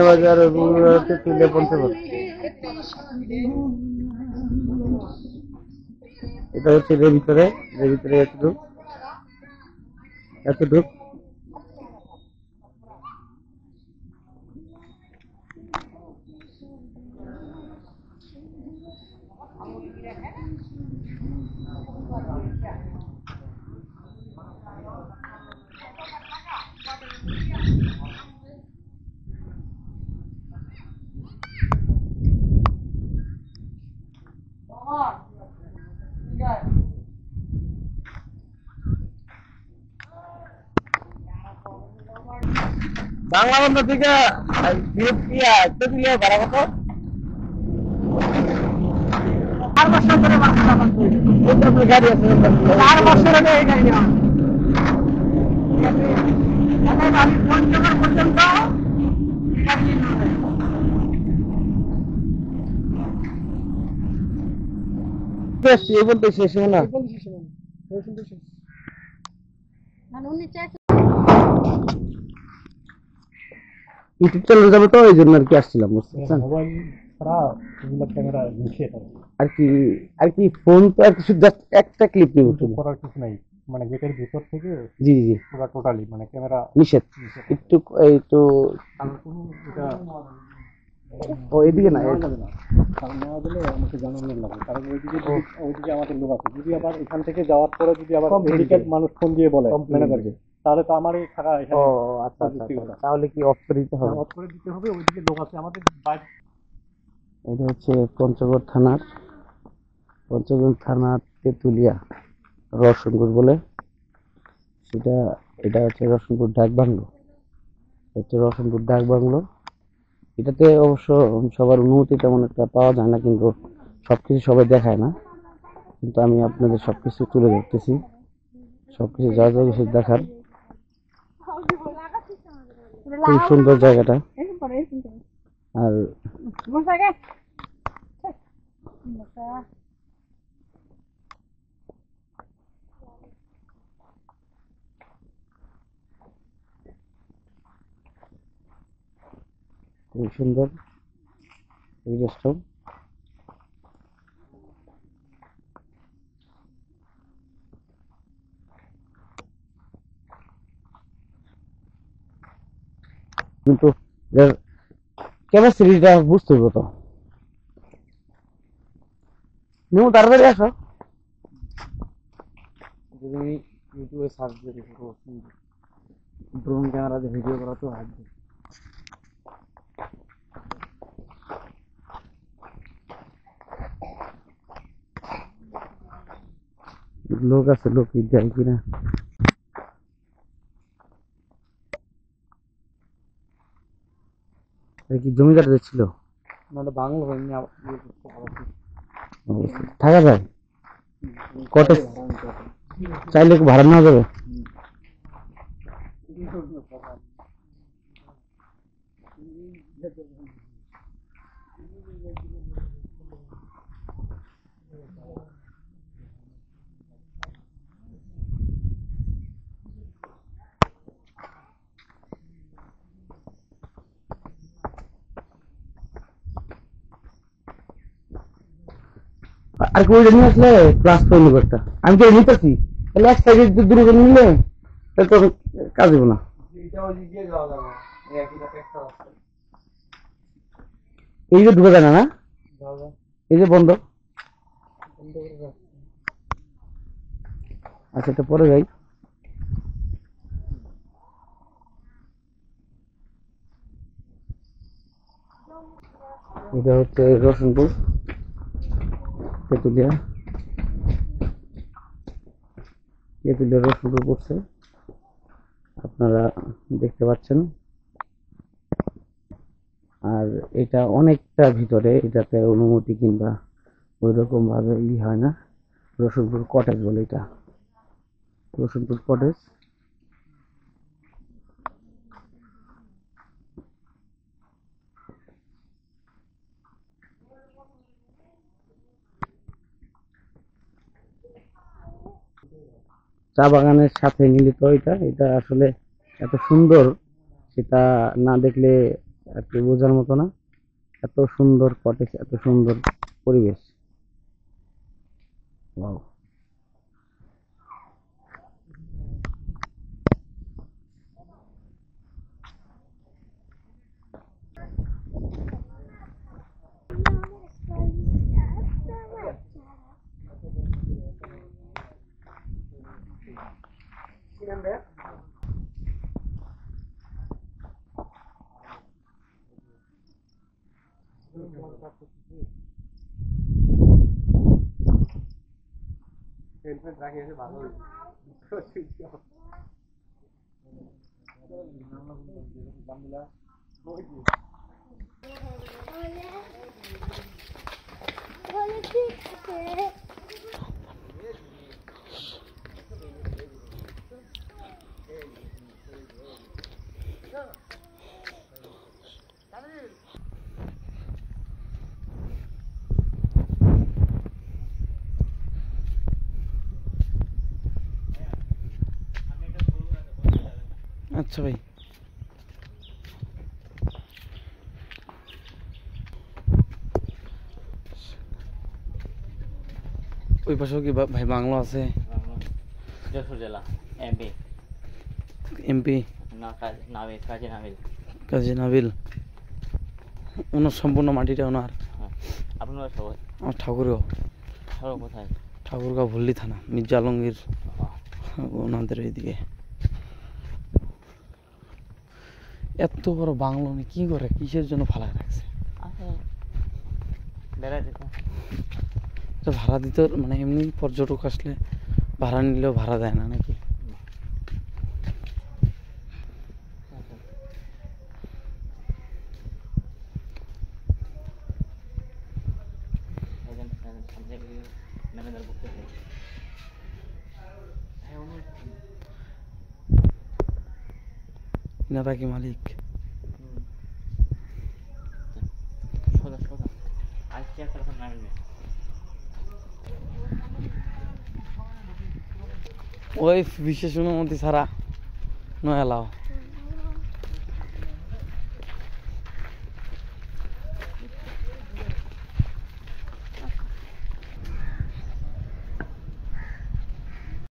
বাজার তুলে পঞ্চগড়। এটা হচ্ছে এর ভিতরে এতটুক এতটুক। বাংলা বন্ধ থেকে ভাড়া কত? 4 বছর ধরে গাড়ি আছে, 4 বছর আগে এই গাড়ি নেওয়া। আমি পঞ্চগড় পর্যন্ত এই বলতে শেষ হবে না। ইউটিউব চ্যানেল যাবে তো এই জন্য আর কি আসছিলাম, বুঝছেন? আর কি ফোন তো আর কিছু জাস্ট একটা ক্লিপ নিব, করার কিছু নাই। মানে গেটের ভিতর থেকে জি জি পুরো টোটালি মানে ক্যামেরা নিষেধ। একটু এই তো এটা ও এদিকে না, কারণ নেওয়া দিলে আমাকে জানানোর লাগে, কারণ ওইদিকে আমাদের লোক আছে। যদি আবার এখান থেকে যাওয়ার পরে যদি আবার এদিকে মানুষ ফোন দিয়ে বলে ম্যানেজারকে, তাহলে তো আমারই থাকা এখানে। আচ্ছা, তাহলে কি অফ করে দিতে হবে? অফ করে দিতে হবে, ওইদিকে লোক আছে আমাদের বাইরে। এটা হচ্ছে পঞ্চগড় থানার তেতুলিয়া রসুনপুর বলে সেটা। এটা হচ্ছে রসুনপুর ডাক বাংলো, এটাতে অবশ্য সবার অনুমতি তেমন একটা পাওয়া যায় না, কিন্তু সবকিছু সবাই দেখায় না। কিন্তু আমি আপনাদের সবকিছু তুলে ধরতেছি, সবকিছু যা যা কিছু দেখার। খুব সুন্দর জায়গাটা। আর খুব সুন্দর পরিবেশটাও। কিন্তু ক্যাপাসিটিটা বুঝতে হবে তো। নিউ তাড়াতাড়ি আসো। যদি ইউটিউবে সার্চ দিয়ে দেখো ড্রোন ক্যামেরা দিয়ে ভিডিও করা তো আসবে। লোক আছে, লোক যায় কিনা। কি জমিদার ছিল? বাংলো হয়নি, থাকা যায় কটেজ চাইলে ভাড়া নেওয়া যাবে। আর কেউ নিয়ে আসলে ক্লাস তৈরি করতে আমি তো নিতেছি, তাহলে এক সাইডে দূরে নিলে তাহলে তো কাজ দেবো না। এই যে ঢুকে যায় না, এই যে বন্ধ। আচ্ছা, এটা পরে যাই। এটা হচ্ছে রসুনপুর তেতুলিয়া রসুনপুর পড়ছে, আপনারা দেখতে পাচ্ছেন। আর এটা অনেকটা ভিতরে, এটাতে অনুমতি কিংবা ওই রকম ভাবে হয় না। রসুনপুর কটেজ বলে, এটা রসুনপুর কটেজ। চা বাগানের সাথে মিলিত। এটা এটা আসলে এত সুন্দর, সেটা না দেখলে আর কি বোঝার মতো না। এত সুন্দর কটেজ, এত সুন্দর পরিবেশ। ওয়াও। আচ্ছা ভাই, ওই পাশেও কি ভাই বাংলো আছে? যশোর জেলা এমপি। এমপি না, কাজী নাবিল। কাজী নাবিল। ওনার সম্পূর্ণ মাটিটা ওনার? আপনার সবাই আমার ঠাকুরগাঁও। সবাই কোথায়? ঠাকুরগাঁও ভল্লি থানা, মির্জা আলমগীর ওনাদের এইদিকে। এত বড় বাংলো উনি কি করে, কিসের জন্য ভাড়া রাখছে? বেড়াতে তো ভাড়া দিতে মানে এমনি পর্যটক আসলে ভাড়া নিলেও ভাড়া দেয় না নাকি? এনারা কি মালিক? ওই বিশেষ অনুমতি ছাড়া নয় এলাও।